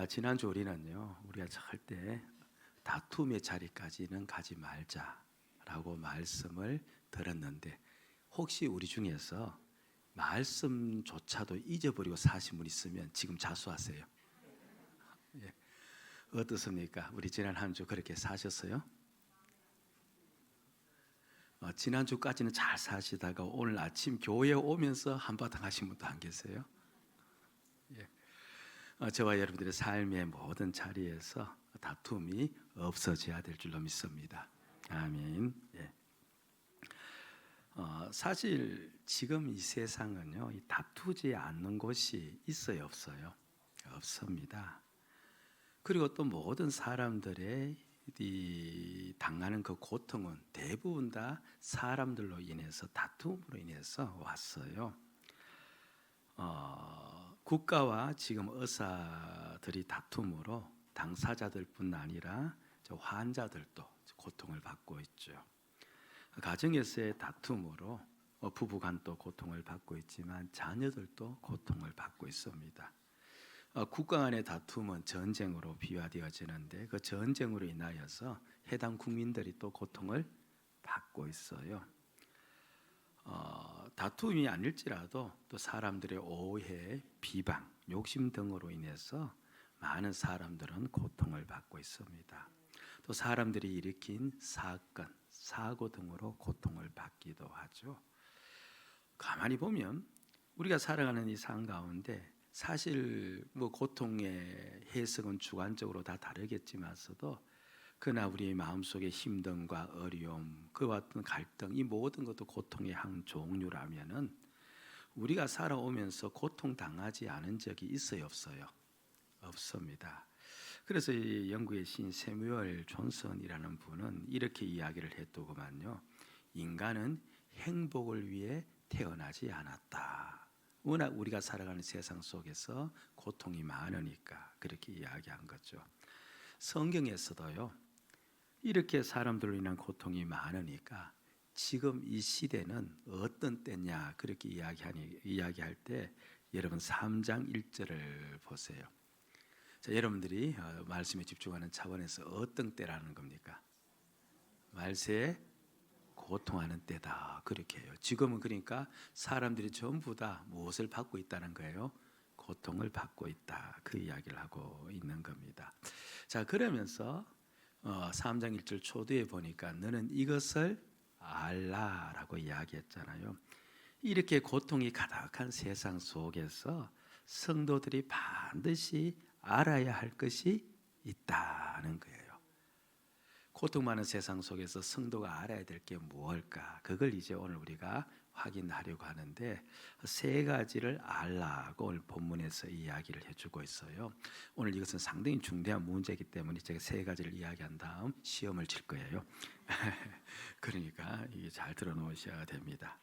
지난주 우리는요, 우리가 절대 다툼의 자리까지는 가지 말자라고 말씀을 들었는데, 혹시 우리 중에서 말씀조차도 잊어버리고 사신 분 있으면 지금 자수하세요. 예. 어떻습니까? 우리 지난 한 주 그렇게 사셨어요? 지난주까지는 잘 사시다가 오늘 아침 교회에 오면서 한바탕 하신 분도 안 계세요? 예. 저와 여러분들의 삶의 모든 자리에서 다툼이 없어져야 될 줄로 믿습니다. 아멘. 예. 사실 지금 이 세상은요, 이 다투지 않는 곳이 있어요, 없어요? 없습니다. 그리고 또 모든 사람들의 이 당하는 그 고통은 대부분 다 사람들로 인해서, 다툼으로 인해서 왔어요. 국가와 지금 의사들이 다툼으로 당사자들뿐 아니라 환자들도 고통을 받고 있죠. 가정에서의 다툼으로 부부간도 고통을 받고 있지만 자녀들도 고통을 받고 있습니다. 국가 간의 다툼은 전쟁으로 비화되어지는데, 그 전쟁으로 인하여서 해당 국민들이 또 고통을 받고 있어요. 다툼이 아닐지라도 또 사람들의 오해, 비방, 욕심 등으로 인해서 많은 사람들은 고통을 받고 있습니다. 또 사람들이 일으킨 사건, 사고 등으로 고통을 받기도 하죠. 가만히 보면 우리가 살아가는 이 삶 가운데 사실 고통의 해석은 주관적으로 다 다르겠지만서도, 그러나 우리의 마음속에 힘듦과 어려움, 그와 같은 갈등, 이 모든 것도 고통의 한 종류라면은 우리가 살아오면서 고통당하지 않은 적이 있어요, 없어요? 없습니다. 그래서 이 영국의 시인 세뮤얼 존슨이라는 분은 이렇게 이야기를 했더구만요. 인간은 행복을 위해 태어나지 않았다. 워낙 우리가 살아가는 세상 속에서 고통이 많으니까 그렇게 이야기한 거죠. 성경에서도요, 이렇게 사람들로 인한 고통이 많으니까 지금 이 시대는 어떤 때냐 그렇게 이야기할 때 여러분 3장 1절을 보세요. 자, 여러분들이 말씀에 집중하는 차원에서 어떤 때라는 겁니까? 말세에 고통하는 때다, 그렇게 해요. 지금은 그러니까 사람들이 전부 다 무엇을 받고 있다는 거예요? 고통을 받고 있다, 그 이야기를 하고 있는 겁니다. 자, 그러면서 3장 1절 초두에 보니까 너는 이것을 알라라고 이야기했잖아요. 이렇게 고통이 가득한 세상 속에서 성도들이 반드시 알아야 할 것이 있다는 거예요. 고통 많은 세상 속에서 성도가 알아야 될 게 무엇일까? 그걸 이제 오늘 우리가 확인하려고 하는데, 세 가지를 알라고 오늘 본문에서 이야기를 해주고 있어요. 오늘 이것은 상당히 중대한 문제이기 때문에 제가 세 가지를 이야기한 다음 시험을 칠 거예요. 그러니까 이게 잘 들어놓으셔야 됩니다.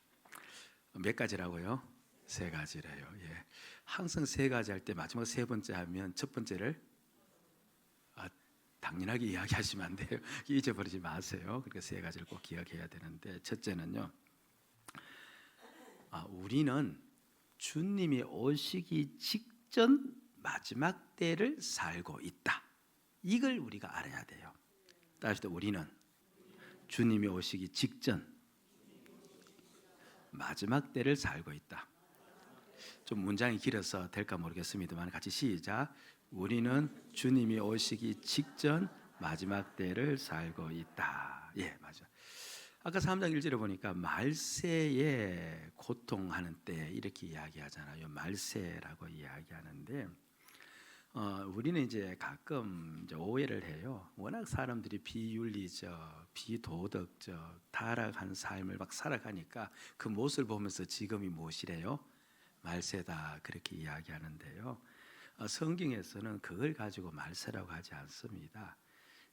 몇 가지라고요? 세 가지래요. 예. 항상 세 가지 할 때 마지막 세 번째 하면 첫 번째를 당연하게 이야기하시면 안 돼요. 잊어버리지 마세요. 그러니까 세 가지를 꼭 기억해야 되는데, 첫째는요, 우리는 주님이 오시기 직전 마지막 때를 살고 있다. 이걸 우리가 알아야 돼요. 따라서 우리는 주님이 오시기 직전 마지막 때를 살고 있다. 좀 문장이 길어서 될까 모르겠습니다만 같이 시작. 우리는 주님이 오시기 직전 마지막 때를 살고 있다. 예, 맞아. 아까 3장 1절에 보니까 말세에 고통하는 때 이렇게 이야기하잖아요. 말세라고 이야기하는데, 우리는 이제 가끔 이제 오해를 해요. 워낙 사람들이 비윤리적, 비도덕적, 타락한 삶을 막 살아가니까 그 모습을 보면서 지금이 무엇이래요? 말세다, 그렇게 이야기하는데요. 성경에서는 그걸 가지고 말세라고 하지 않습니다.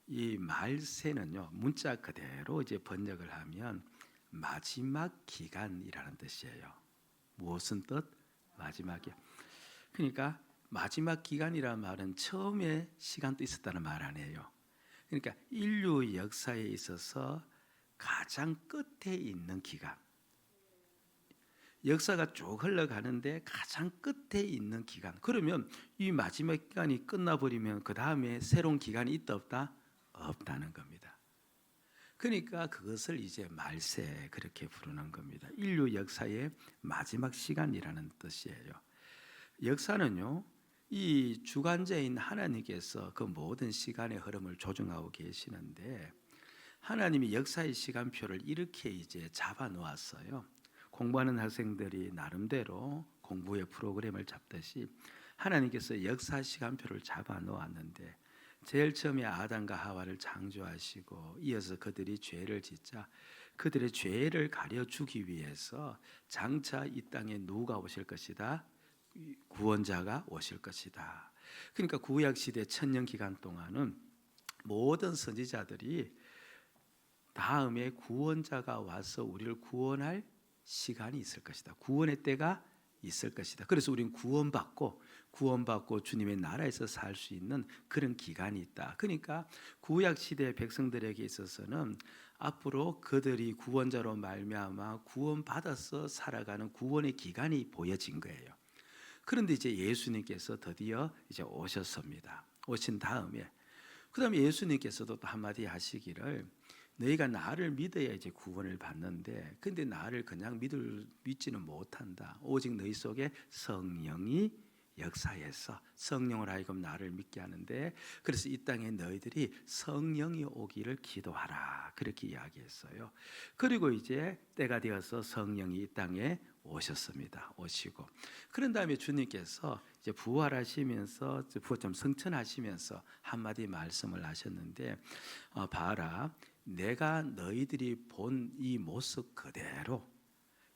이 말세는요, 문자 그대로 이제 번역을 하면 마지막 기간이라는 뜻이에요. 무엇은 뜻? 마지막 기간. 그러니까 마지막 기간이라는 말은 처음에 시간도 있었다는 말 아니에요. 그러니까 인류 역사에 있어서 가장 끝에 있는 기간. 역사가 쭉 흘러가는데 가장 끝에 있는 기간. 그러면 이 마지막 기간이 끝나버리면 그 다음에 새로운 기간이 있다 없다? 없다는 겁니다. 그러니까 그것을 이제 말세 그렇게 부르는 겁니다. 인류 역사의 마지막 시간이라는 뜻이에요. 역사는요, 이 주관자인 하나님께서 그 모든 시간의 흐름을 조정하고 계시는데 하나님이 역사의 시간표를 이렇게 이제 잡아 놓았어요. 공부하는 학생들이 나름대로 공부의 프로그램을 잡듯이 하나님께서 역사 시간표를 잡아 놓았는데 제일 처음에 아담과 하와를 창조하시고 이어서 그들이 죄를 짓자 그들의 죄를 가려주기 위해서 장차 이 땅에 누가 오실 것이다? 구원자가 오실 것이다. 그러니까 구약 시대 천년 기간 동안은 모든 선지자들이 다음에 구원자가 와서 우리를 구원할 시간이 있을 것이다. 구원의 때가 있을 것이다. 그래서 우리는 구원받고 주님의 나라에서 살 수 있는 그런 기간이 있다. 그러니까 구약 시대 백성들에게 있어서는 앞으로 그들이 구원자로 말미암아 구원받아서 살아가는 구원의 기간이 보여진 거예요. 그런데 이제 예수님께서 드디어 이제 오셨습니다. 오신 다음에 그다음에 예수님께서도 또 한마디 하시기를 너희가 나를 믿어야 이제 구원을 받는데 근데 나를 그냥 믿지는 못한다. 오직 너희 속에 성령이 역사해서 성령을 하여금 나를 믿게 하는데 그래서 이 땅에 너희들이 성령이 오기를 기도하라. 그렇게 이야기했어요. 그리고 이제 때가 되어서 성령이 이 땅에 오셨습니다. 오시고 그런 다음에 주님께서 이제 부활하시면서 부활 성천하시면서 한마디 말씀을 하셨는데 봐라 내가 너희들이 본 이 모습 그대로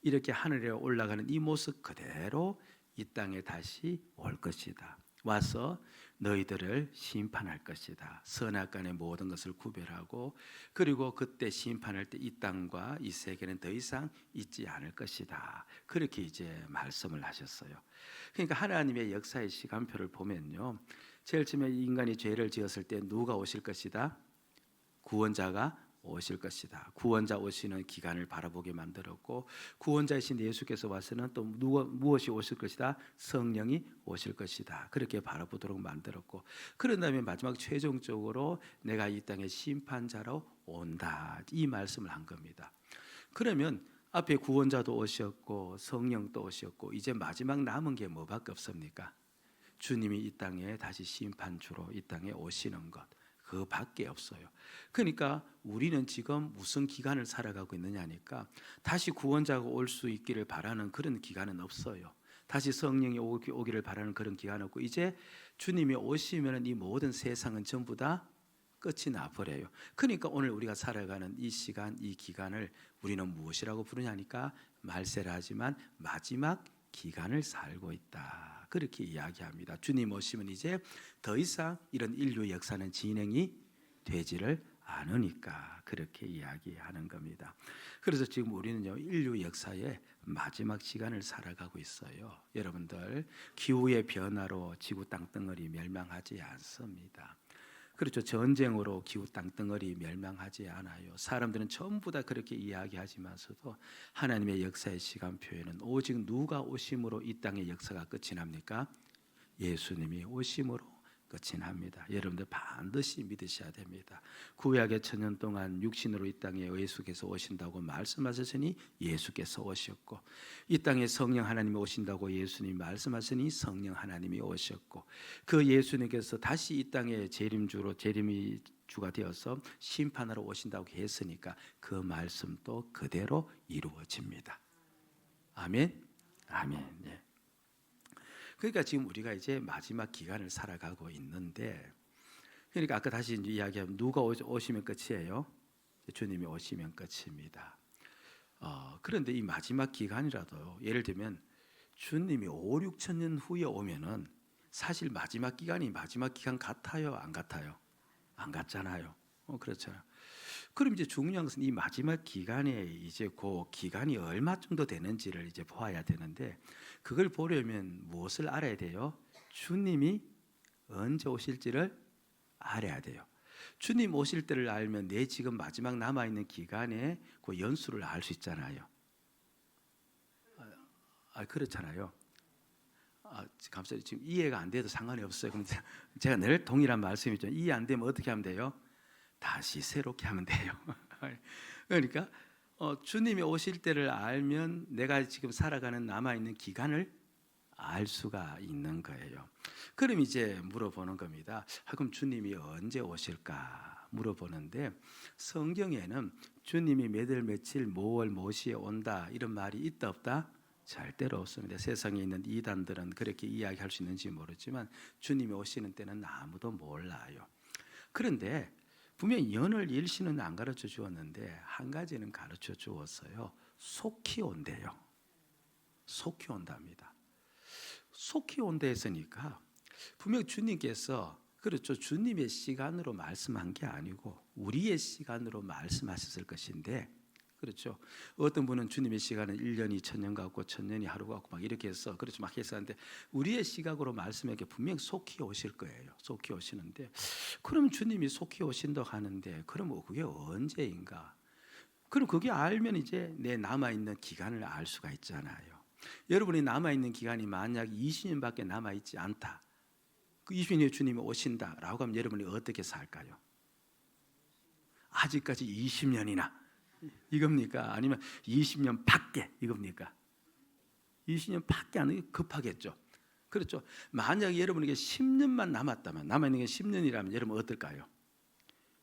이렇게 하늘에 올라가는 이 모습 그대로 이 땅에 다시 올 것이다. 와서 너희들을 심판할 것이다. 선악간의 모든 것을 구별하고 그리고 그때 심판할 때 이 땅과 이 세계는 더 이상 있지 않을 것이다. 그렇게 이제 말씀을 하셨어요. 그러니까 하나님의 역사의 시간표를 보면요. 제일 처음에 인간이 죄를 지었을 때 누가 오실 것이다? 구원자가 오실 것이다. 구원자 오시는 기간을 바라보게 만들었고 구원자이신 예수께서 와서는 또 무엇이 오실 것이다? 성령이 오실 것이다. 그렇게 바라보도록 만들었고 그런 다음에 마지막 최종적으로 내가 이 땅에 심판자로 온다. 이 말씀을 한 겁니다. 그러면 앞에 구원자도 오셨고 성령도 오셨고 이제 마지막 남은 게 뭐밖에 없습니까? 주님이 이 땅에 다시 심판주로 이 땅에 오시는 것. 그 밖에 없어요. 그러니까 우리는 지금 무슨 기간을 살아가고 있느냐니까 다시 구원자가 올 수 있기를 바라는 그런 기간은 없어요. 다시 성령이 오기를 바라는 그런 기간은 없고 이제 주님이 오시면 이 모든 세상은 전부 다 끝이 나버려요. 그러니까 오늘 우리가 살아가는 이 시간, 이 기간을 우리는 무엇이라고 부르냐니까 말세라 하지만 마지막 기간을 살고 있다. 그렇게 이야기합니다. 주님 오시면 이제 더 이상 이런 인류 역사는 진행이 되지를 않으니까 그렇게 이야기하는 겁니다. 그래서 지금 우리는요 인류 역사의 마지막 시간을 살아가고 있어요. 여러분들 기후의 변화로 지구 땅덩어리 멸망하지 않습니다. 그렇죠. 전쟁으로 기후 땅덩어리 멸망하지 않아요. 사람들은 전부 다 그렇게 이야기하지만서도 하나님의 역사의 시간표에는 오직 누가 오심으로 이 땅의 역사가 끝이 납니까? 예수님이 오심으로 끝이 납니다. 여러분들 반드시 믿으셔야 됩니다. 구약의 천년 동안 육신으로 이 땅에 예수께서 오신다고 말씀하셨으니 예수께서 오셨고 이 땅에 성령 하나님이 오신다고 예수님이 말씀하시니 성령 하나님이 오셨고 그 예수님께서 다시 이 땅에 재림주로 재림이 주가 되어서 심판하러 오신다고 했으니까 그 말씀도 그대로 이루어집니다. 아멘. 아멘. 네. 그러니까 지금 우리가 이제 마지막 기간을 살아가고 있는데, 그러니까 아까 다시 이제 이야기하면 누가 오시면 끝이에요? 주님이 오시면 끝입니다. 그런데 이 마지막 기간이라도 예를 들면 주님이 5, 6천 년 후에 오면은 사실 마지막 기간이 마지막 기간 같아요? 안 같아요? 안 같잖아요. 그렇잖아요. 그럼 이제 중요한 것은 이 마지막 기간에 이제 그 기간이 얼마 정도 되는지를 이제 보아야 되는데 그걸 보려면 무엇을 알아야 돼요? 주님이 언제 오실지를 알아야 돼요. 주님 오실 때를 알면 내 지금 마지막 남아 있는 기간에 그 연수를 알 수 있잖아요. 그렇잖아요. 감사합니다. 지금 이해가 안 돼도 상관이 없어요. 그럼 제가 늘 동일한 말씀이죠. 이해 안 되면 어떻게 하면 돼요? 다시 새롭게 하면 돼요. 그러니까 주님이 오실 때를 알면 내가 지금 살아가는 남아있는 기간을 알 수가 있는 거예요. 그럼 이제 물어보는 겁니다. 그럼 주님이 언제 오실까 물어보는데, 성경에는 주님이 몇월 며칠 뭐월 뭐시에 온다 이런 말이 있다 없다? 절대로 없습니다. 세상에 있는 이단들은 그렇게 이야기할 수 있는지 모르지만 주님이 오시는 때는 아무도 몰라요. 그런데 분명히 연을 일시는 안 가르쳐 주었는데 한 가지는 가르쳐 주었어요. 속히 온대요. 속히 온답니다. 속히 온다 했으니까 분명 주님께서, 그렇죠, 주님의 시간으로 말씀한 게 아니고 우리의 시간으로 말씀하셨을 것인데, 그렇죠, 어떤 분은 주님의 시간은 1년이 1000년 같고 1000년이 하루 같고 막 이렇게 해서, 그렇죠, 막 해서 하는데 우리의 시각으로 말씀하게 분명 속히 오실 거예요. 속히 오시는데, 그럼 주님이 속히 오신다고 하는데 그럼 그게 언제인가? 그럼 그게 알면 이제 내 남아있는 기간을 알 수가 있잖아요. 여러분이 남아있는 기간이 만약 20년밖에 남아있지 않다, 그 20년에 주님이 오신다라고 하면 여러분이 어떻게 살까요? 아직까지 20년이나 이겁니까? 아니면 20년 밖에 이겁니까? 20년 밖에 안 하면 급하겠죠. 그렇죠. 만약 여러분에게 10년만 남았다면, 남아있는 게 10년이라면 여러분 어떨까요?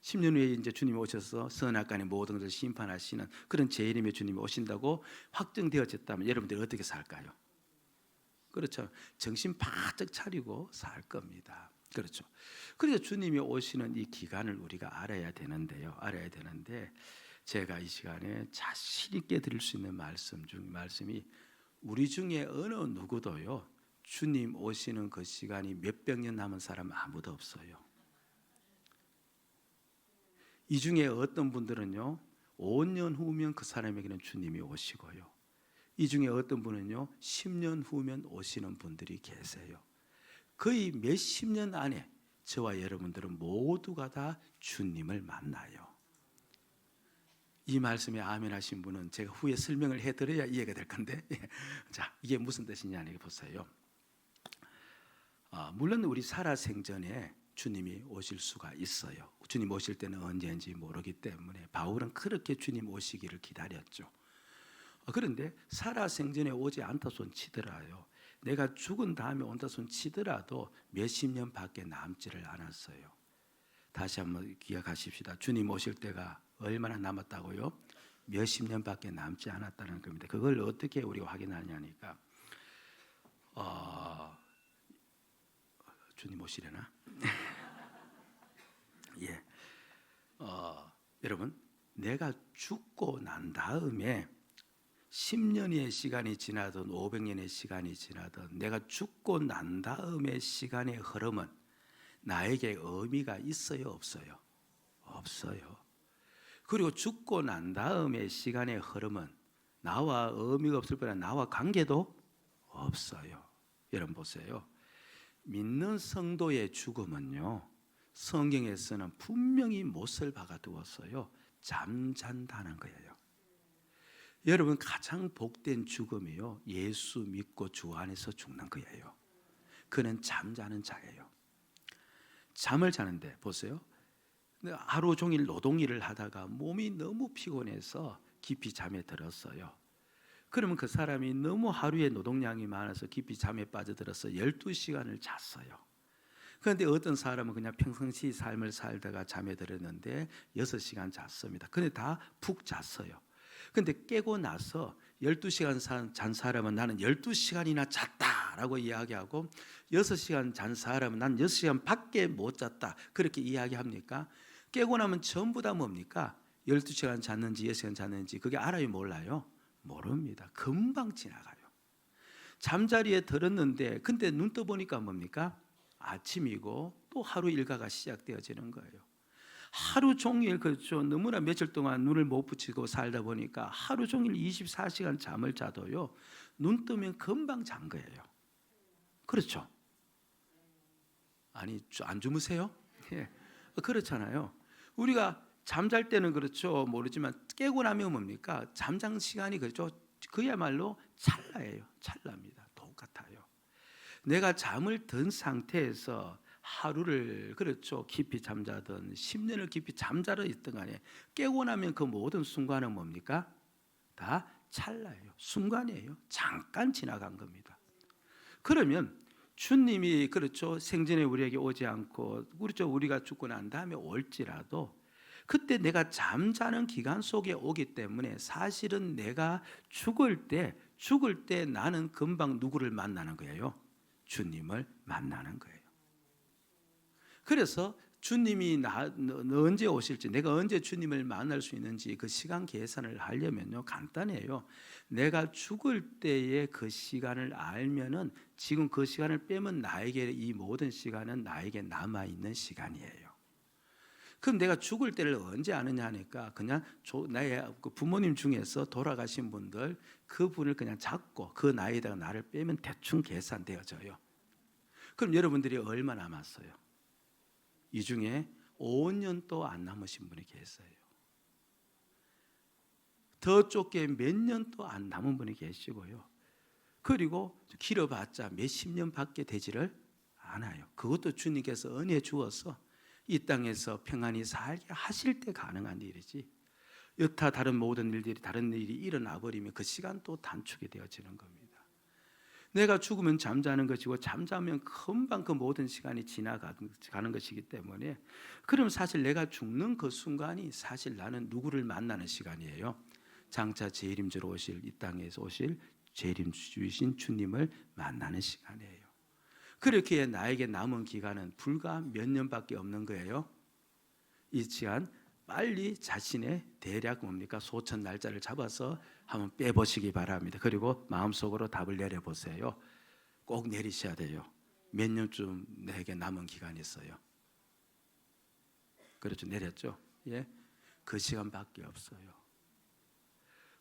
10년 후에 이제 주님이 오셔서 선악간의 모든 것을 심판하시는 그런 재림의 주님이 오신다고 확정되어졌다면 여러분들이 어떻게 살까요? 그렇죠. 정신 바짝 차리고 살 겁니다. 그렇죠. 그래서 주님이 오시는 이 기간을 우리가 알아야 되는데요. 알아야 되는데, 제가 이 시간에 자신 있게 드릴 수 있는 말씀이, 우리 중에 어느 누구도요 주님 오시는 그 시간이 몇백 년 남은 사람 아무도 없어요. 이 중에 어떤 분들은요 5년 후면 그 사람에게는 주님이 오시고요, 이 중에 어떤 분은요 10년 후면 오시는 분들이 계세요. 거의 몇십 년 안에 저와 여러분들은 모두가 다 주님을 만나요. 이 말씀에 아멘 하신 분은 제가 후에 설명을 해드려야 이해가 될 건데 자, 이게 무슨 뜻이냐 보세요. 물론 우리 살아생전에 주님이 오실 수가 있어요. 주님 오실 때는 언제인지 모르기 때문에 바울은 그렇게 주님 오시기를 기다렸죠. 그런데 살아생전에 오지 않다 손 치더라요, 내가 죽은 다음에 온다 손 치더라도 몇십 년 밖에 남지를 않았어요. 다시 한번 기억하십시다. 주님 오실 때가 얼마나 남았다고요? 몇십 년 밖에 남지 않았다는 겁니다. 그걸 어떻게 우리가 확인하냐니까, 주님 오시려나? 예. 여러분, 내가 죽고 난 다음에 10년의 시간이 지나든 500년의 시간이 지나든 내가 죽고 난 다음에 시간의 흐름은 나에게 의미가 있어요, 없어요? 없어요. 그리고 죽고 난 다음에 시간의 흐름은 나와 의미가 없을 뿐 아니라 나와 관계도 없어요. 여러분 보세요. 믿는 성도의 죽음은요 성경에서는 분명히 못을 박아두었어요. 잠잔다는 거예요. 여러분 가장 복된 죽음이요 예수 믿고 주 안에서 죽는 거예요. 그는 잠자는 자예요. 잠을 자는데 보세요, 하루 종일 노동일을 하다가 몸이 너무 피곤해서 깊이 잠에 들었어요. 그러면 그 사람이 너무 하루에 노동량이 많아서 깊이 잠에 빠져들어서 12시간을 잤어요. 그런데 어떤 사람은 그냥 평상시 삶을 살다가 잠에 들었는데 6시간 잤습니다. 근데 다 푹 잤어요. 근데 깨고 나서 12시간 잔 사람은 나는 12시간이나 잤다라고 이야기하고, 6시간 잔 사람은 난 6시간 밖에 못 잤다 그렇게 이야기합니까? 깨고 나면 전부 다 뭡니까? 12시간 잤는지 6시간 잤는지 그게 알아요, 몰라요? 모릅니다. 금방 지나가요. 잠자리에 들었는데 근데 눈 떠보니까 뭡니까? 아침이고 또 하루 일과가 시작되어지는 거예요. 하루 종일, 그렇죠, 너무나 며칠 동안 눈을 못 붙이고 살다 보니까 하루 종일 24시간 잠을 자도요 눈 뜨면 금방 잔 거예요. 그렇죠? 아니 안 주무세요? 예. 그렇잖아요. 우리가 잠잘 때는 그렇죠 모르지만 깨고 나면 뭡니까? 잠장 시간이 그렇죠 그야말로 찰나예요. 찰나입니다. 똑같아요. 내가 잠을 든 상태에서 하루를 그렇죠 깊이 잠자든 10년을 깊이 잠자러 있던 간에 깨고 나면 그 모든 순간은 뭡니까? 다 찰나예요. 순간이에요. 잠깐 지나간 겁니다. 그러면 주님이 그렇죠 생전에 우리에게 오지 않고 그렇죠 우리가 죽고 난 다음에 올지라도 그때 내가 잠자는 기간 속에 오기 때문에 사실은 내가 죽을 때 나는 금방 누구를 만나는 거예요? 주님을 만나는 거예요. 그래서 주님이 너 언제 오실지, 내가 언제 주님을 만날 수 있는지 그 시간 계산을 하려면요 간단해요. 내가 죽을 때의 그 시간을 알면은 지금 그 시간을 빼면 나에게 이 모든 시간은 나에게 남아 있는 시간이에요. 그럼 내가 죽을 때를 언제 아느냐 하니까 그냥 나의 부모님 중에서 돌아가신 분들 그분을 그냥 잡고 그 나이에다가 나를 빼면 대충 계산되어져요. 그럼 여러분들이 얼마 남았어요? 이 중에 5년도 안 남으신 분이 계세요. 더 좁게 몇 년도 안 남은 분이 계시고요. 그리고 길어봤자 몇십 년밖에 되지를 않아요. 그것도 주님께서 은혜 주어서 이 땅에서 평안히 살게 하실 때 가능한 일이지, 여타 다른 모든 일들이 다른 일이 일어나 버리면 그 시간 또 단축이 되어지는 겁니다. 내가 죽으면 잠자는 것이고 잠자면 금방 그 모든 시간이 지나가는 것이기 때문에 그럼 사실 내가 죽는 그 순간이 사실 나는 누구를 만나는 시간이에요? 장차 재림주로 오실 이 땅에서 오실 재림주이신 주님을 만나는 시간이에요. 그렇게 나에게 남은 기간은 불과 몇 년밖에 없는 거예요. 이 시간 빨리 자신의 대략 뭡니까 소천 날짜를 잡아서 한번 빼보시기 바랍니다. 그리고 마음속으로 답을 내려보세요. 꼭 내리셔야 돼요. 몇 년쯤 내게 남은 기간이 있어요? 그렇죠, 내렸죠. 예, 그 시간밖에 없어요.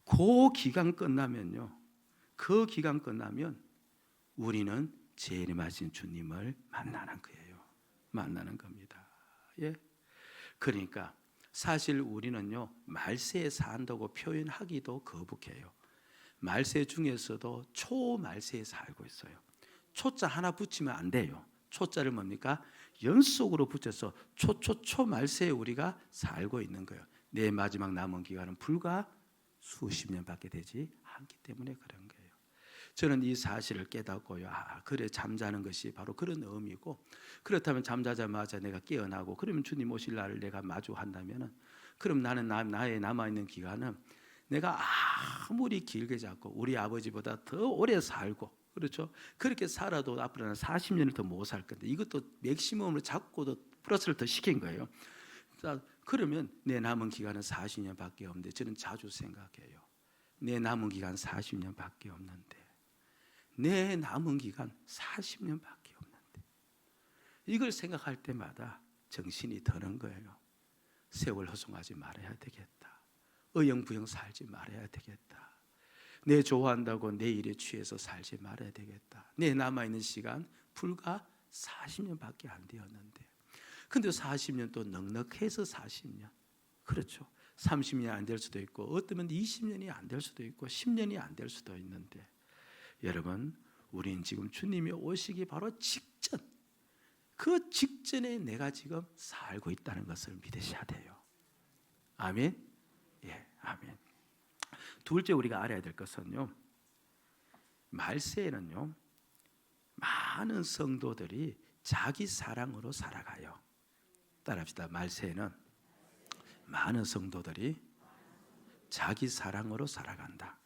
그 기간 끝나면요, 그 기간 끝나면 우리는 재림하신 주님을 만나는 거예요. 만나는 겁니다. 예, 그러니까 사실 우리는요 말세에 산다고 표현하기도 거북해요. 말세 중에서도 초말세에 살고 있어요. 초자 하나 붙이면 안 돼요. 초자를 뭡니까? 연속으로 붙여서 초말세에 우리가 살고 있는 거예요. 내 마지막 남은 기간은 불과 수십 년밖에 되지 않기 때문에 그런 거예요. 저는 이 사실을 깨닫고요, 그래 잠자는 것이 바로 그런 의미고, 그렇다면 잠자자마자 내가 깨어나고 그러면 주님 오실 날을 내가 마주한다면 그럼 나는 나의 남아있는 기간은 내가 아무리 길게 잡고 우리 아버지보다 더 오래 살고 그렇죠, 그렇게 살아도 앞으로는 40년을 더 못 살 건데 이것도 맥시멈으로 잡고도 플러스를 더 시킨 거예요. 자, 그러면 내 남은 기간은 40년밖에 없는데 저는 자주 생각해요. 내 남은 기간 40년밖에 없는데 내 남은 기간 40년밖에 없는데 이걸 생각할 때마다 정신이 드는 거예요. 세월 허송하지 말아야 되겠다. 어영부영 살지 말아야 되겠다. 내 좋아한다고 내 일에 취해서 살지 말아야 되겠다. 내 남아있는 시간 불과 40년밖에 안 되었는데 근데 40년 또 넉넉해서 40년 그렇죠. 30년이 안 될 수도 있고 어쩌면 20년이 안 될 수도 있고 10년이 안 될 수도 있는데 여러분 우리는 지금 주님이 오시기 바로 직전 그 직전에 내가 지금 살고 있다는 것을 믿으셔야 돼요. 아멘. 예, 아멘. 둘째 우리가 알아야 될 것은요, 말세에는요 많은 성도들이 자기 사랑으로 살아가요. 따라합시다. 말세에는 많은 성도들이 자기 사랑으로 살아간다.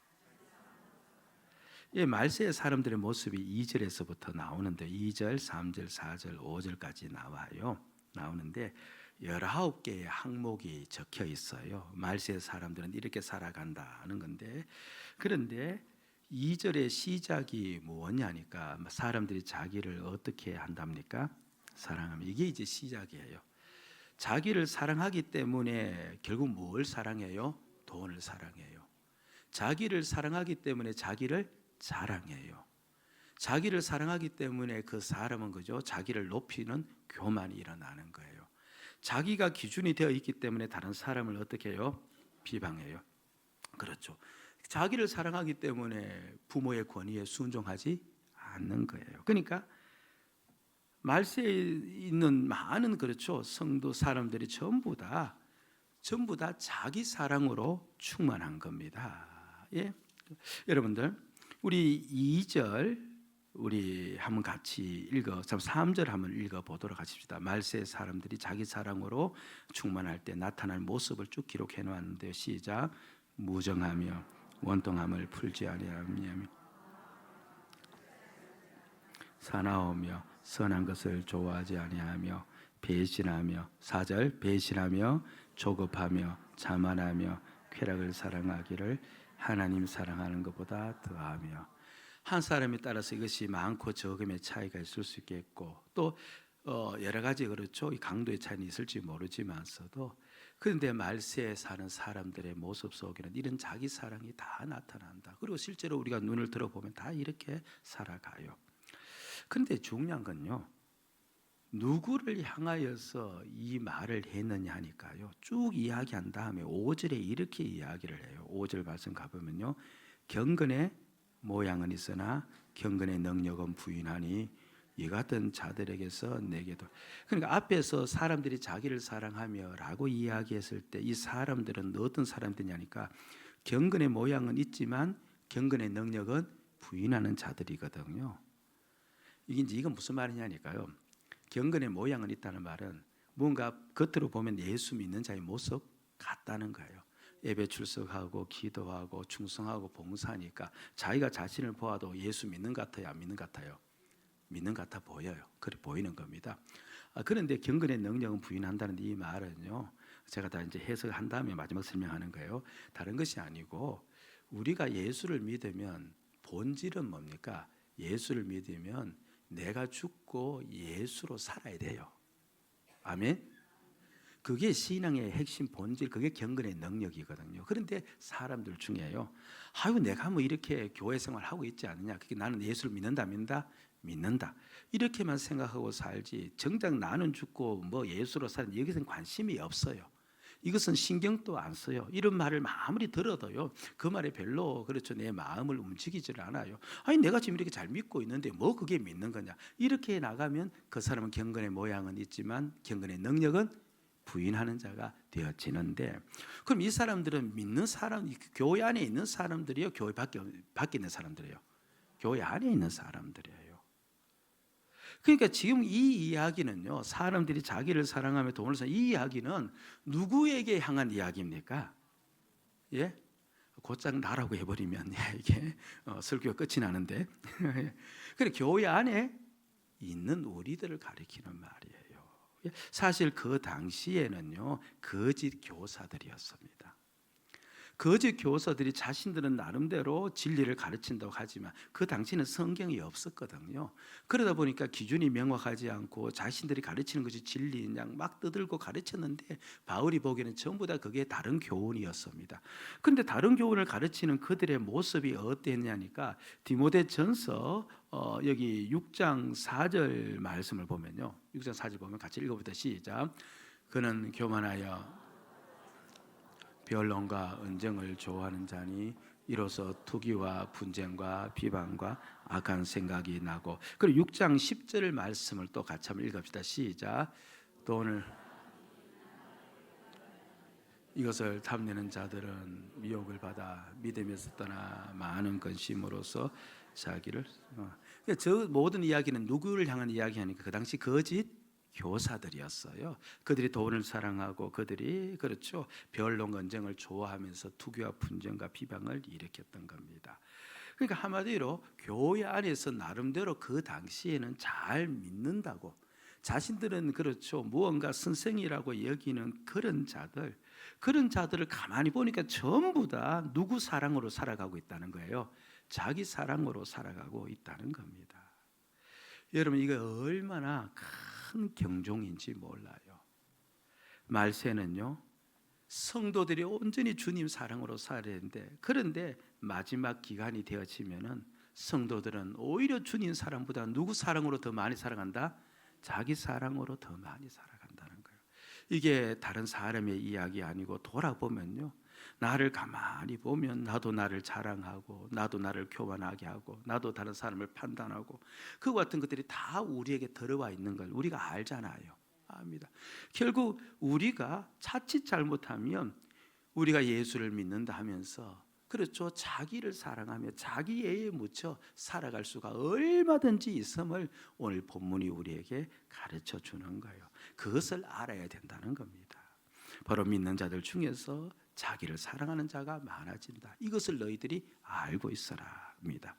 예, 말세의 사람들의 모습이 2절에서부터 나오는데 2절, 3절, 4절, 5절까지 나오는데 19개의 항목이 적혀 있어요. 말세의 사람들은 이렇게 살아간다는 건데, 그런데 2절의 시작이 뭐냐니까 사람들이 자기를 어떻게 한답니까? 사랑하면 이게 이제 시작이에요. 자기를 사랑하기 때문에 결국 뭘 사랑해요? 돈을 사랑해요. 자기를 사랑하기 때문에 자기를 자랑해요. 자기를 사랑하기 때문에 그 사람은 그죠? 자기를 높이는 교만이 일어나는 거예요. 자기가 기준이 되어 있기 때문에 다른 사람을 어떻게 해요? 비방해요. 그렇죠. 자기를 사랑하기 때문에 부모의 권위에 순종하지 않는 거예요. 그러니까 말세에 있는 많은 그렇죠 성도 사람들이 전부 다 자기 사랑으로 충만한 겁니다. 예, 여러분들 우리 2절 우리 한번 같이 3절 한번 읽어 보도록 하십시다. 말세 사람들이 자기 사랑으로 충만할 때 나타날 모습을 쭉 기록해 놓았는데요. 시작. 무정하며 원통함을 풀지 아니하며 사나우며 선한 것을 좋아하지 아니하며 배신하며 4절 배신하며 조급하며 자만하며 쾌락을 사랑하기를 하나님 사랑하는 것보다 더하며. 한 사람에 따라서 이것이 많고 적음의 차이가 있을 수 있겠고 또 여러 가지 그렇죠 이 강도의 차이는 있을지 모르지만서도 그런데 말세에 사는 사람들의 모습 속에는 이런 자기 사랑이 다 나타난다. 그리고 실제로 우리가 눈을 들어보면 다 이렇게 살아가요. 그런데 중요한 건요, 누구를 향하여서 이 말을 했느냐 하니까요, 쭉 이야기한 다음에 5절에 이렇게 이야기를 해요. 5절 말씀 가보면요, 경건의 모양은 있으나 경건의 능력은 부인하니 이 같은 자들에게서 내게도. 그러니까 앞에서 사람들이 자기를 사랑하며 라고 이야기했을 때 이 사람들은 어떤 사람들이냐니까 경건의 모양은 있지만 경건의 능력은 부인하는 자들이거든요. 이건 무슨 말이냐니까요, 경건의 모양은 있다는 말은 뭔가 겉으로 보면 예수 믿는 자의 모습 같다는 거예요. 예배 출석하고 기도하고 충성하고 봉사하니까 자기가 자신을 보아도 예수 믿는 것 같아요, 안 믿는 것 같아요? 믿는 것 같아 보여요. 그래 보이는 겁니다. 그런데 경건의 능력은 부인한다는 이 말은요, 제가 다 이제 해석한 다음에 마지막 설명하는 거예요. 다른 것이 아니고 우리가 예수를 믿으면 본질은 뭡니까? 예수를 믿으면 내가 죽고 예수로 살아야 돼요. 아멘. 그게 신앙의 핵심 본질, 그게 경건의 능력이거든요. 그런데 사람들 중에요, 아유 내가 뭐 이렇게 교회 생활하고 있지 않느냐, 그게 나는 예수를 믿는다 믿는다 이렇게만 생각하고 살지 정작 나는 죽고 뭐 예수로 사는 여기서는 관심이 없어요. 이것은 신경도 안 써요. 이런 말을 아무리 들어도요, 그 말에 별로 그렇죠 내 마음을 움직이질 않아요. 아니 내가 지금 이렇게 잘 믿고 있는데 뭐 그게 믿는 거냐, 이렇게 나가면 그 사람은 경건의 모양은 있지만 경건의 능력은 부인하는 자가 되어지는데, 그럼 이 사람들은 믿는 사람, 교회 안에 있는 사람들이요, 교회 밖에 있는 사람들이에요? 교회 안에 있는 사람들이에요. 그러니까 지금 이 이야기는요, 사람들이 자기를 사랑하며 돈을 사, 이 이야기는 누구에게 향한 이야기입니까? 예? 곧장 나라고 해버리면 이게 설교가 끝이 나는데 그래 교회 안에 있는 우리들을 가리키는 말이에요. 사실 그 당시에는요, 거짓 교사들이었습니다. 거짓 교사들이 자신들은 나름대로 진리를 가르친다고 하지만 그 당시에는 성경이 없었거든요. 그러다 보니까 기준이 명확하지 않고 자신들이 가르치는 것이 진리인 양 막 떠들고 가르쳤는데 바울이 보기에는 전부 다 그게 다른 교훈이었습니다. 그런데 다른 교훈을 가르치는 그들의 모습이 어땠냐니까 디모데전서 여기 6장 4절 말씀을 보면요, 6장 4절 보면 같이 읽어보자. 시작. 그는 교만하여 변론과 언쟁을 좋아하는 자니 이로써 투기와 분쟁과 비방과 악한 생각이 나고. 그리고 6장 10절 말씀을 또 같이 한번 읽읍시다. 시작. 돈을 이것을 탐내는 자들은 미혹을 받아 믿음에서 떠나 많은 근심으로써 자기를 저 모든 이야기는 누구를 향한 이야기하니까 그 당시 거짓 교사들이었어요. 그들이 돈을 사랑하고 그들이 그렇죠 변론 언쟁을 좋아하면서 투기와 분쟁과 비방을 일으켰던 겁니다. 그러니까 한마디로 교회 안에서 나름대로 그 당시에는 잘 믿는다고 자신들은 그렇죠 무언가 선생이라고 여기는 그런 자들을 가만히 보니까 전부 다 누구 사랑으로 살아가고 있다는 거예요. 자기 사랑으로 살아가고 있다는 겁니다. 여러분 이게 얼마나 큰 경종인지 몰라요. 말세는요, 성도들이 온전히 주님 사랑으로 살아야 되는데, 그런데 마지막 기간이 되어지면은 성도들은 오히려 주님 사랑보다 누구 사랑으로 더 많이 살아간다? 자기 사랑으로 더 많이 살아간다는 거예요. 이게 다른 사람의 이야기 아니고 돌아보면요, 나를 가만히 보면 나도 나를 자랑하고 나도 나를 교만하게 하고 나도 다른 사람을 판단하고 그와 같은 것들이 다 우리에게 들어와 있는 걸 우리가 알잖아요. 압니다. 결국 우리가 자칫 잘못하면 우리가 예수를 믿는다 하면서 그렇죠. 자기를 사랑하며 자기애에 묻혀 살아갈 수가 얼마든지 있음을 오늘 본문이 우리에게 가르쳐 주는 거예요. 그것을 알아야 된다는 겁니다. 바로 믿는 자들 중에서 자기를 사랑하는 자가 많아진다. 이것을 너희들이 알고 있어라 합니다.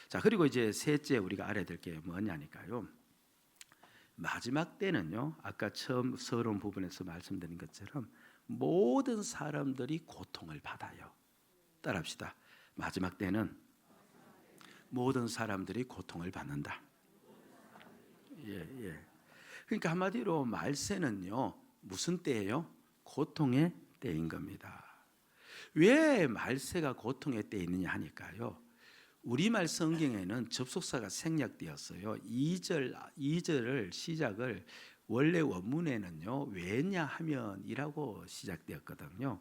자, 그리고 이제 셋째 우리가 알아야 될 게 뭐냐니까요. 마지막 때는요. 아까 처음 서론 부분에서 말씀드린 것처럼 모든 사람들이 고통을 받아요. 따라합시다. 마지막 때는 모든 사람들이 고통을 받는다. 예. 그러니까 한마디로 말세는요. 무슨 때예요? 고통의 때인 겁니다. 왜 말세가 고통의 때이느냐 하니까요. 우리말 성경에는 접속사가 생략되었어요. 2절을 시작을 원래 원문에는요. 왜냐하면이라고 시작되었거든요.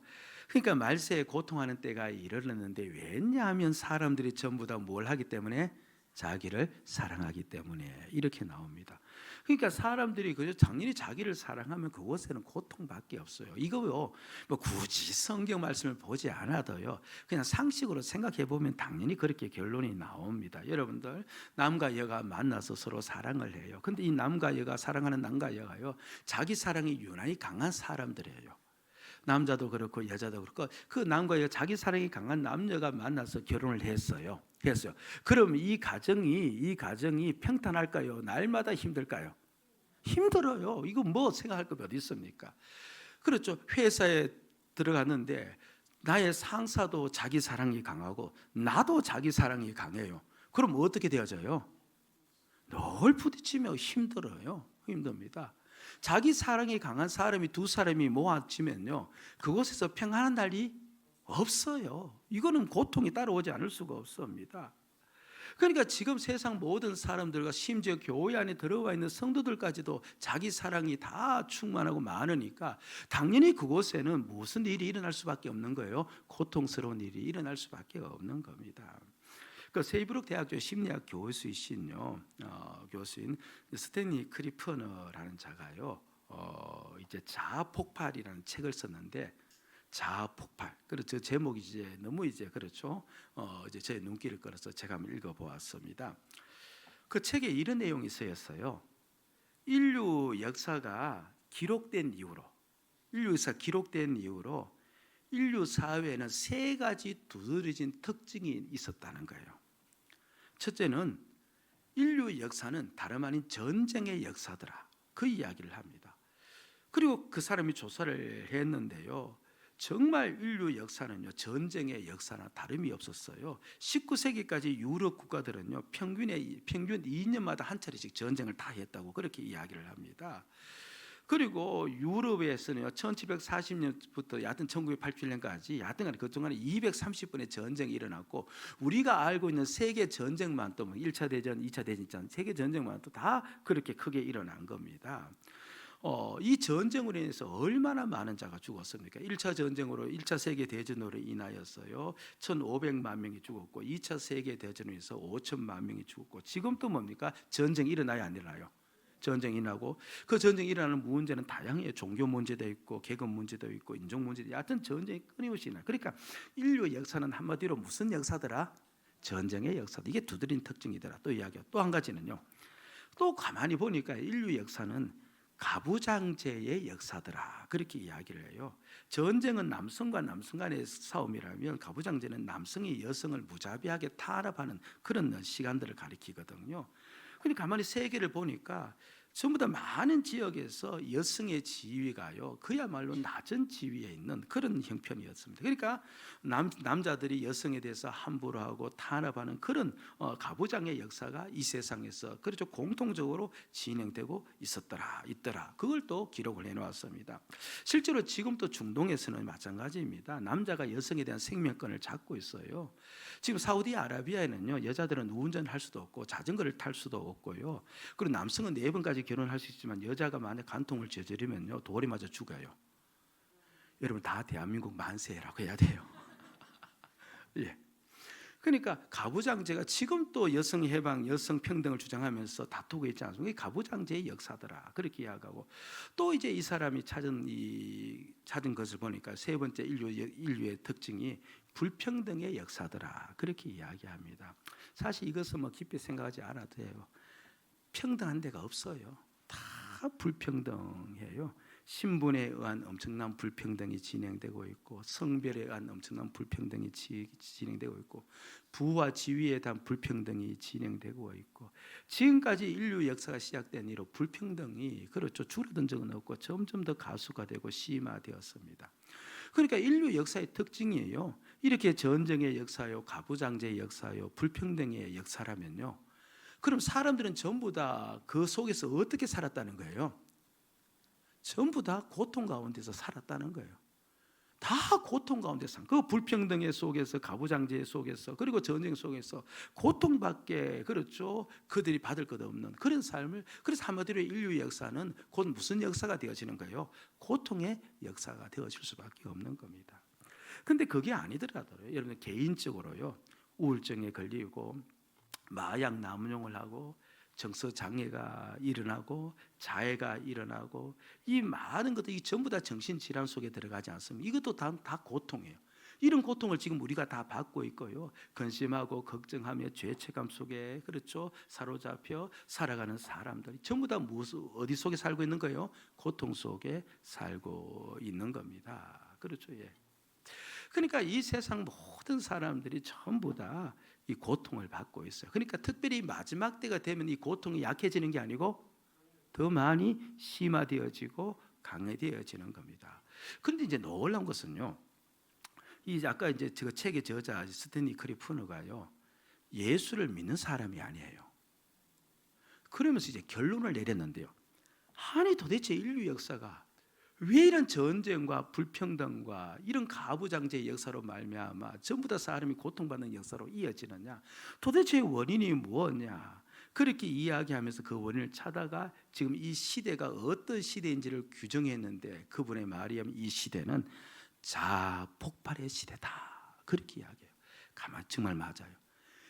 그러니까 말세에 고통하는 때가 이르렀는데 왜냐하면 사람들이 전부 다 뭘 하기 때문에 자기를 사랑하기 때문에 이렇게 나옵니다. 그러니까 사람들이 그저 당연히 자기를 사랑하면 그곳에는 고통밖에 없어요. 이거요, 뭐 굳이 성경 말씀을 보지 않아도요, 그냥 상식으로 생각해 보면 당연히 그렇게 결론이 나옵니다. 여러분들 남과 여가 만나서 서로 사랑을 해요. 근데 이 남과 여가 사랑하는 남과 여가요, 자기 사랑이 유난히 강한 사람들이에요. 남자도 그렇고 여자도 그렇고 그 남과 여자 자기 사랑이 강한 남녀가 만나서 결혼을 했어요. 그럼 이 가정이 평탄할까요? 날마다 힘들까요? 힘들어요. 이거 뭐 생각할 거 어디 있습니까? 그렇죠. 회사에 들어갔는데 나의 상사도 자기 사랑이 강하고 나도 자기 사랑이 강해요. 그럼 어떻게 되어져요? 늘 부딪히며 힘들어요. 힘듭니다. 자기 사랑이 강한 사람이 두 사람이 모아지면요, 그곳에서 평안한 날이 없어요. 이거는 고통이 따라오지 않을 수가 없습니다. 그러니까 지금 세상 모든 사람들과 심지어 교회 안에 들어와 있는 성도들까지도 자기 사랑이 다 충만하고 많으니까 당연히 그곳에는 무슨 일이 일어날 수밖에 없는 거예요. 고통스러운 일이 일어날 수밖에 없는 겁니다. 그 세이브룩 대학교 심리학 교수이신요, 교수인 스탠리 크리퍼너라는 자가요, 이제 자아 폭발이라는 책을 썼는데, 자아 폭발. 그렇죠. 제목이 이제 너무 이제 그렇죠. 이제 제 눈길을 끌어서 제가 한번 읽어보았습니다. 그 책에 이런 내용이 쓰였어요. 인류 역사가 기록된 이후로, 인류 사회에는 세 가지 두드러진 특징이 있었다는 거예요. 첫째는 인류 역사는 다름 아닌 전쟁의 역사더라. 그 이야기를 합니다. 그리고 그 사람이 조사를 했는데요, 정말 인류 역사는요, 전쟁의 역사나 다름이 없었어요. 19세기까지 유럽 국가들은요, 평균 2년마다 한 차례씩 전쟁을 다 했다고 그렇게 이야기를 합니다. 그리고 유럽에서는요, 1740년부터 여하튼 1987년까지 여하튼 그동안에 230번의 전쟁이 일어났고, 우리가 알고 있는 세계 전쟁만 또 1차 대전, 2차 대전, 세계 전쟁만 또 다 그렇게 크게 일어난 겁니다. 이 전쟁으로 인해서 얼마나 많은 자가 죽었습니까? 1차 전쟁으로 1차 세계 대전으로 인하여서요 1,500만 명이 죽었고, 2차 세계 대전으로 인해서 5천만 명이 죽었고, 지금 또 뭡니까? 전쟁이 일어나야 안 일어나요? 전쟁이 일어나고, 그 전쟁이 일어나는 문제는 다양해요. 종교 문제도 있고 계급 문제도 있고 인종 문제도 있고, 하여튼 전쟁이 끊임없이 일어나요. 그러니까 인류 역사는 한마디로 무슨 역사더라? 전쟁의 역사다. 이게 두드린 특징이더라. 또 이야기가 또 한 가지는요, 또 가만히 보니까 인류 역사는 가부장제의 역사더라. 그렇게 이야기를 해요. 전쟁은 남성과 남성 간의 싸움이라면 가부장제는 남성이 여성을 무자비하게 탄압하는 그런 시간들을 가리키거든요. 그러니까 가만히 세계를 보니까 전부 다 많은 지역에서 여성의 지위가요, 그야말로 낮은 지위에 있는 그런 형편이었습니다. 그러니까 남자들이 여성에 대해서 함부로 하고 탄압하는 그런 가부장의 역사가 이 세상에서 그렇죠, 공통적으로 진행되고 있더라. 그걸 또 기록을 해놓았습니다. 실제로 지금도 중동에서는 마찬가지입니다. 남자가 여성에 대한 생명권을 잡고 있어요. 지금 사우디아라비아에는요, 여자들은 운전할 수도 없고 자전거를 탈 수도 없고요. 그리고 남성은 4번까지 결혼할 수 있지만 여자가 만약 간통을 저지르면요, 돌에 맞아 죽어요. 여러분 다 대한민국 만세라고 해야 돼요. 예. 그러니까 가부장제가 지금 또 여성 해방, 여성 평등을 주장하면서 다투고 있지 않습니까? 이게 가부장제의 역사더라 그렇게 이야기하고, 또 이제 이 사람이 찾은 것을 보니까 세 번째 인류의 특징이 불평등의 역사더라 그렇게 이야기합니다. 사실 이것은 뭐 깊이 생각하지 않아도 돼요. 평등한 데가 없어요. 다 불평등해요. 신분에 의한 엄청난 불평등이 진행되고 있고, 성별에 의한 엄청난 불평등이 진행되고 있고, 부와 지위에 대한 불평등이 진행되고 있고, 지금까지 인류 역사가 시작된 이후 불평등이 그렇죠 줄어든 적은 없고 점점 더 가수가 되고 심화되었습니다. 그러니까 인류 역사의 특징이에요. 이렇게 전쟁의 역사요, 가부장제의 역사요, 불평등의 역사라면요, 그럼 사람들은 전부 다 그 속에서 어떻게 살았다는 거예요? 전부 다 고통 가운데서 살았다는 거예요. 다 고통 가운데서, 그 불평등의 속에서, 가부장제 속에서, 그리고 전쟁 속에서 고통밖에 그렇죠 그들이 받을 것 없는 그런 삶을, 그래서 한마디로 인류 역사는 곧 무슨 역사가 되어지는 거예요? 고통의 역사가 되어질 수밖에 없는 겁니다. 근데 그게 아니더라도요, 여러분 개인적으로요, 우울증에 걸리고 마약 남용을 하고 정서 장애가 일어나고 자해가 일어나고, 이 많은 것들이 전부 다 정신질환 속에 들어가지 않습니까? 이것도 다 고통이에요. 이런 고통을 지금 우리가 다 받고 있고요, 근심하고 걱정하며 죄책감 속에 그렇죠 사로잡혀 살아가는 사람들이 전부 다 어디 속에 살고 있는 거예요? 고통 속에 살고 있는 겁니다. 그렇죠. 예. 그러니까 이 세상 모든 사람들이 전부 다 이 고통을 받고 있어요. 그러니까 특별히 마지막 때가 되면 이 고통이 약해지는 게 아니고 더 많이 심화되어지고 강해되어지는 겁니다. 그런데 이제 놀라운 것은요, 이 아까 이제 저 책의 저자 스탠리 크리프너가요, 예수를 믿는 사람이 아니에요. 그러면서 이제 결론을 내렸는데요. 아니 도대체 인류 역사가 왜 이런 전쟁과 불평등과 이런 가부장제의 역사로 말미암아 전부 다 사람이 고통받는 역사로 이어지느냐? 도대체 원인이 뭐냐? 그렇게 이야기하면서 그 원인을 찾아가 지금 이 시대가 어떤 시대인지를 규정했는데, 그분의 말이면 이 시대는 자폭발의 시대다 그렇게 이야기해요. 가만 정말 맞아요.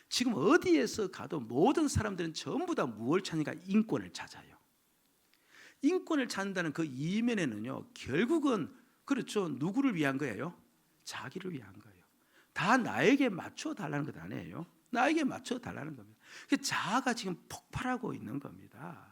지금 어디에서 가도 모든 사람들은 전부 다 무엇을 찾는가? 인권을 찾아요. 인권을 찾는다는 그 이면에는요, 결국은 그렇죠 누구를 위한 거예요? 자기를 위한 거예요. 다 나에게 맞춰 달라는 것 아니에요. 나에게 맞춰 달라는 겁니다. 자아가 지금 폭발하고 있는 겁니다.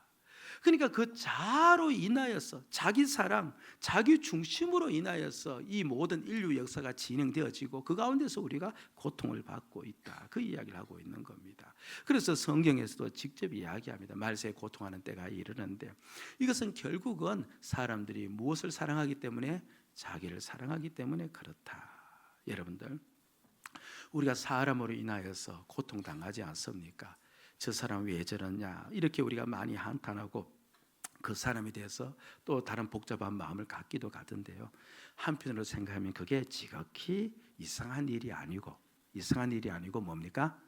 그러니까 그 자아로 인하여서, 자기 사랑, 자기 중심으로 인하여서 이 모든 인류 역사가 진행되어지고 그 가운데서 우리가 고통을 받고 있다, 그 이야기를 하고 있는 겁니다. 그래서 성경에서도 직접 이야기합니다. 말세에 고통하는 때가 이르는데, 이것은 결국은 사람들이 무엇을 사랑하기 때문에? 자기를 사랑하기 때문에 그렇다. 여러분들, 우리가 사람으로 인하여서 고통당하지 않습니까? 저 사람 왜 저러냐 이렇게 우리가 많이 한탄하고 그 사람에 대해서 또 다른 복잡한 마음을 갖기도 하던데요, 한편으로 생각하면 그게 지극히 이상한 일이 아니고 뭡니까?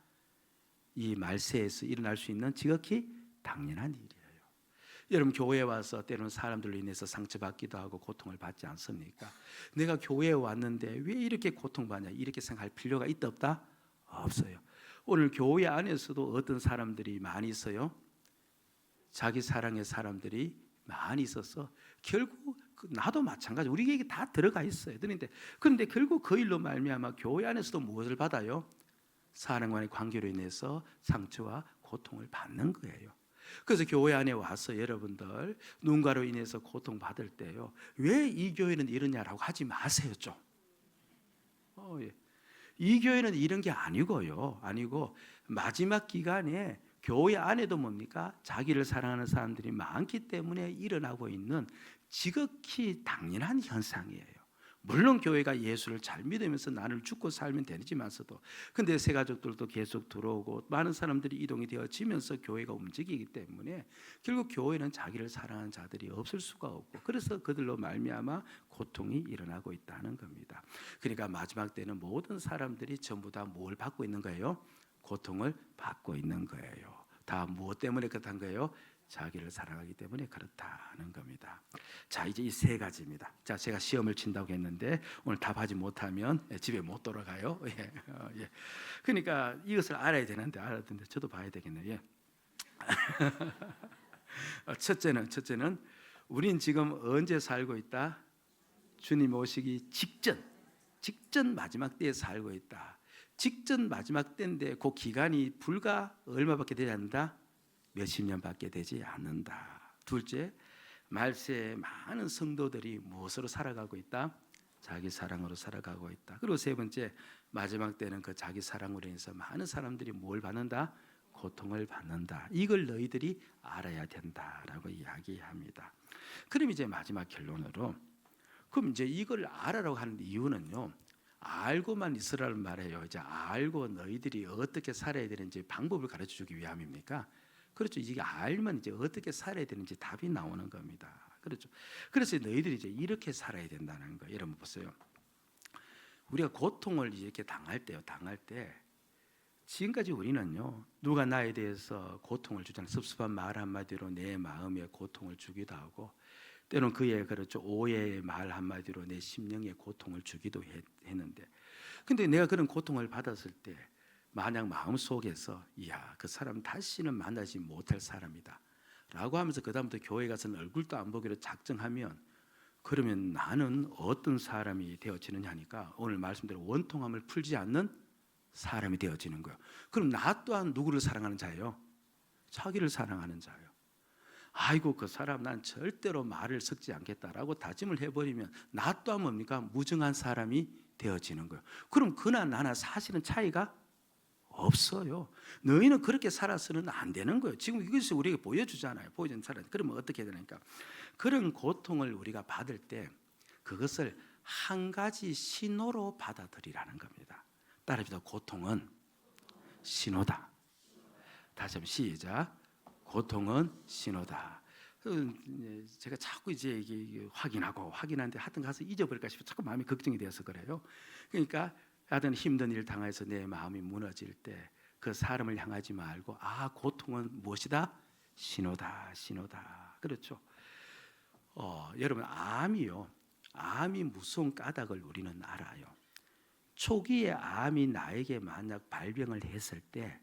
이 말세에서 일어날 수 있는 지극히 당연한 일이에요. 여러분 교회에 와서 때로는 사람들로 인해서 상처받기도 하고 고통을 받지 않습니까? 내가 교회에 왔는데 왜 이렇게 고통받냐 이렇게 생각할 필요가 있다 없다? 없어요. 오늘 교회 안에서도 어떤 사람들이 많이 있어요? 자기 사랑의 사람들이 많이 있어서 결국 나도 마찬가지, 우리에게 다 들어가 있어요. 그런데 결국 그 일로 말미암아 교회 안에서도 무엇을 받아요? 사랑과의 관계로 인해서 상처와 고통을 받는 거예요. 그래서 교회 안에 와서 여러분들 누군가로 인해서 고통받을 때요, 왜 이 교회는 이러냐라고 하지 마세요. 좀 예. 이 교회는 이런 게 아니고 마지막 기간에 교회 안에도 뭡니까? 자기를 사랑하는 사람들이 많기 때문에 일어나고 있는 지극히 당연한 현상이에요. 물론 교회가 예수를 잘 믿으면서 나를 죽고 살면 되지만서도, 근데 새 가족들도 계속 들어오고 많은 사람들이 이동이 되어지면서 교회가 움직이기 때문에 결국 교회는 자기를 사랑하는 자들이 없을 수가 없고, 그래서 그들로 말미암아 고통이 일어나고 있다는 겁니다. 그러니까 마지막 때는 모든 사람들이 전부 다 뭘 받고 있는 거예요? 고통을 받고 있는 거예요. 다 무엇 때문에 그렇단 거예요? 자기를 사랑하기 때문에 그렇다는 겁니다. 자, 이제 이 세 가지입니다. 자, 제가 시험을 친다고 했는데 오늘 답하지 못하면 집에 못 돌아가요. 예, 예. 그러니까 이것을 알아야 되는데 저도 봐야 되겠네요. 예. 첫째는 우린 지금 언제 살고 있다? 주님 오시기 직전 마지막 때에 살고 있다. 직전 마지막 때인데 그 기간이 불과 얼마밖에 되지 않는다? 몇십 년밖에 되지 않는다. 둘째, 말세에 많은 성도들이 무엇으로 살아가고 있다? 자기 사랑으로 살아가고 있다. 그리고 세 번째, 마지막 때는 그 자기 사랑으로 인해서 많은 사람들이 뭘 받는다? 고통을 받는다. 이걸 너희들이 알아야 된다라고 이야기합니다. 그럼 이제 마지막 결론으로, 그럼 이제 이걸 알아라고 하는 이유는요, 알고만 있으라는 말이에요. 이제 알고 너희들이 어떻게 살아야 되는지 방법을 가르쳐 주기 위함입니까? 그렇죠. 이게 알면 이제 어떻게 살아야 되는지 답이 나오는 겁니다. 그렇죠. 그래서 너희들이 이제 이렇게 살아야 된다는 거예요. 여러분 보세요. 우리가 고통을 이렇게 당할 때 지금까지 우리는요, 누가 나에 대해서 고통을 주잖아요. 섭섭한 말 한마디로 내 마음에 고통을 주기도 하고, 때로는 그의 그렇죠, 오해의 말 한마디로 내 심령에 고통을 주기도 했는데, 근데 내가 그런 고통을 받았을 때 만약 마음속에서 이야, 그 사람 다시는 만나지 못할 사람이다 라고 하면서 그 다음부터 교회 가서는 얼굴도 안 보기로 작정하면, 그러면 나는 어떤 사람이 되어지느냐 하니까 오늘 말씀대로 원통함을 풀지 않는 사람이 되어지는 거예요. 그럼 나 또한 누구를 사랑하는 자예요? 자기를 사랑하는 자예요. 아이고, 그 사람 난 절대로 말을 섞지 않겠다라고 다짐을 해버리면 나 또한 뭡니까? 무정한 사람이 되어지는 거예요. 그럼 그나 나나 사실은 차이가 없어요. 너희는 그렇게 살아서는 안 되는 거예요. 지금 이것이 우리에게 보여주잖아요. 보여주는 사람. 그러면 어떻게 되니까? 그런 고통을 우리가 받을 때 그것을 한 가지 신호로 받아들이라는 겁니다. 따라합시다. 고통은 신호다. 다시 한번 시작. 고통은 신호다. 제가 자꾸 이제 이게 확인하는데 하여튼 가서 잊어버릴까 싶어 자꾸 마음이 걱정이 되어서 그래요. 그러니까 하여튼 힘든 일을 당해서 내 마음이 무너질 때 그 사람을 향하지 말고, 고통은 무엇이다? 신호다. 그렇죠. 여러분, 암이 무서운 까닭을 우리는 알아요. 초기에 암이 나에게 만약 발병을 했을 때,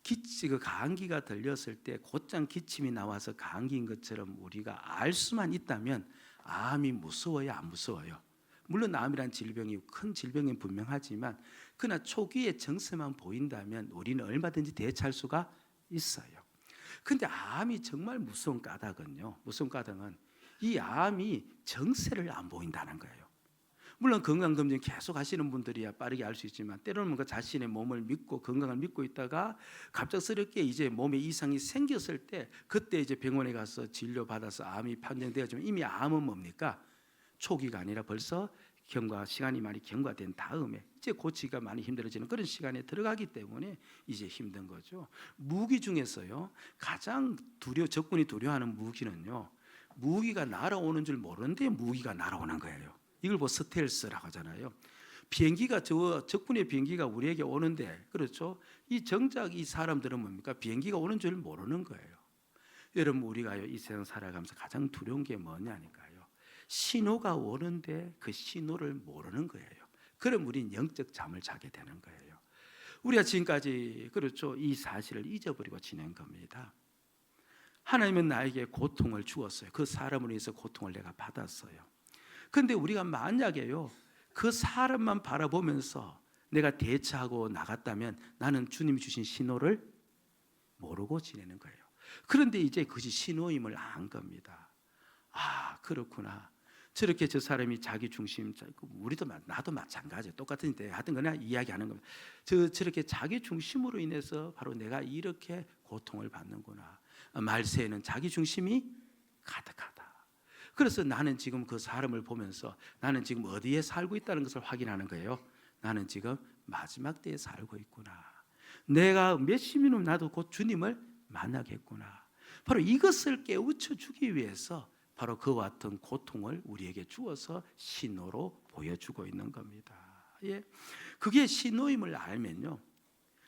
그 감기가 들렸을 때 곧장 기침이 나와서 감기인 것처럼 우리가 알 수만 있다면 암이 무서워요, 안 무서워요? 물론 암이란 질병이 큰 질병은 분명하지만 그러나 초기에 증세만 보인다면 우리는 얼마든지 대처할 수가 있어요. 그런데 암이 정말 무서운 까닭은 이 암이 증세를 안 보인다는 거예요. 물론 건강검진 계속 하시는 분들이야 빠르게 알 수 있지만, 때로는 그 자신의 몸을 믿고 건강을 믿고 있다가 갑작스럽게 이제 몸에 이상이 생겼을 때 그때 이제 병원에 가서 진료받아서 암이 판정되어지면 이미 암은 뭡니까? 초기가 아니라 벌써 시간이 많이 경과된 다음에 이제 고치기가 많이 힘들어지는 그런 시간에 들어가기 때문에 이제 힘든 거죠. 무기 중에서요, 가장 적군이 두려워하는 무기는요, 무기가 날아오는 줄 모르는데 무기가 날아오는 거예요. 이걸 스텔스라고 하잖아요. 비행기가 적군의 비행기가 우리에게 오는데, 그렇죠? 이 정작 이 사람들은 뭡니까? 비행기가 오는 줄 모르는 거예요. 여러분, 우리가요 이 세상 살아가면서 가장 두려운 게 뭐냐니까요. 신호가 오는데 그 신호를 모르는 거예요. 그럼 우리는 영적 잠을 자게 되는 거예요. 우리가 지금까지 그렇죠, 이 사실을 잊어버리고 지낸 겁니다. 하나님은 나에게 고통을 주었어요. 그 사람으로 인해서 고통을 내가 받았어요. 그런데 우리가 만약에요, 그 사람만 바라보면서 내가 대처하고 나갔다면 나는 주님이 주신 신호를 모르고 지내는 거예요. 그런데 이제 그것이 신호임을 안 겁니다. 그렇구나. 저렇게 저 사람이 자기 중심, 우리도 나도 마찬가지예요. 똑같은데 하여튼 그냥 이야기하는 겁니다. 저렇게 자기 중심으로 인해서 바로 내가 이렇게 고통을 받는구나. 말세에는 자기 중심이 가득하다. 그래서 나는 지금 그 사람을 보면서 나는 지금 어디에 살고 있다는 것을 확인하는 거예요. 나는 지금 마지막 때에 살고 있구나. 내가 몇십 년 후면 나도 곧 주님을 만나겠구나. 바로 이것을 깨우쳐 주기 위해서 바로 그와 같은 고통을 우리에게 주어서 신호로 보여주고 있는 겁니다. 예. 그게 신호임을 알면요,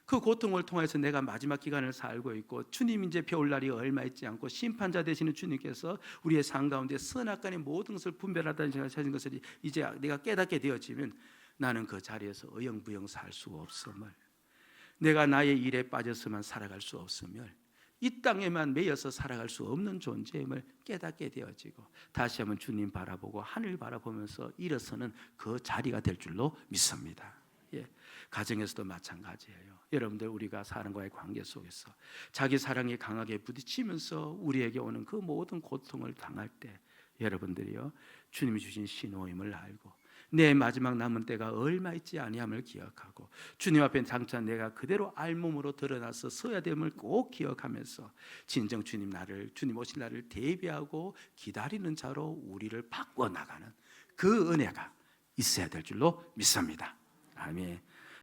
그 고통을 통해서 내가 마지막 기간을 살고 있고, 주님 이제 배울 날이 얼마 있지 않고 심판자 되시는 주님께서 우리의 삶 가운데 선악간의 모든 것을 분별하다는 것을 이제 내가 깨닫게 되어지면 나는 그 자리에서 어영부영 살 수가 없음을, 내가 나의 일에 빠져서만 살아갈 수 없음을, 이 땅에만 매여서 살아갈 수 없는 존재임을 깨닫게 되어지고, 다시 한번 주님 바라보고 하늘 바라보면서 일어서는 그 자리가 될 줄로 믿습니다. 예, 가정에서도 마찬가지예요. 여러분들, 우리가 사람과의 관계 속에서 자기 사랑이 강하게 부딪히면서 우리에게 오는 그 모든 고통을 당할 때, 여러분들이요, 주님이 주신 신호임을 알고 내 마지막 남은 때가 얼마 있지 아니함을 기억하고, 주님 앞에 장차 내가 그대로 알몸으로 드러나서 서야 됨을 꼭 기억하면서 진정 주님 오실 날을 대비하고 기다리는 자로 우리를 바꿔 나가는 그 은혜가 있어야 될 줄로 믿습니다. 아멘.